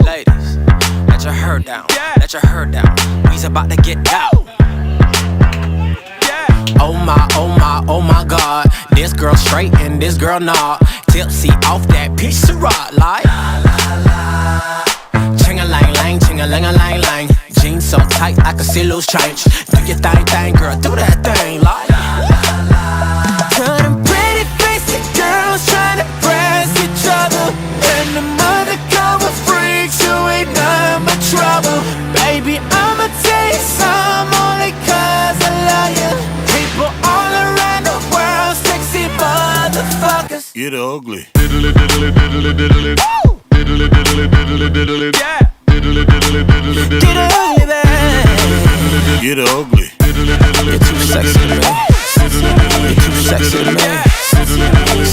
Ladies, let your hair down, let your hair down. We's about to get down. Oh my, oh my, oh my God. This girl straight and this girl not. Tipsy off that piece of rock like ching-a-lang-lang, ching-a-lang-a-lang-lang. Jeans so tight I can see loose change. Do your thing, girl, do that thing like turning pretty faced girls trying to press each other. And the mother cover freaks who ain't nothing but trouble. Baby, I'ma tell you some only cause I love you. People all around the world, sexy motherfuckers. Get ugly. Diddly diddly diddly diddly. Diddly diddly diddly diddly. Yeah. Diddly diddly diddly diddly. Get ugly, baby. Get ugly. You're too sexy to me. You're too sexy to me.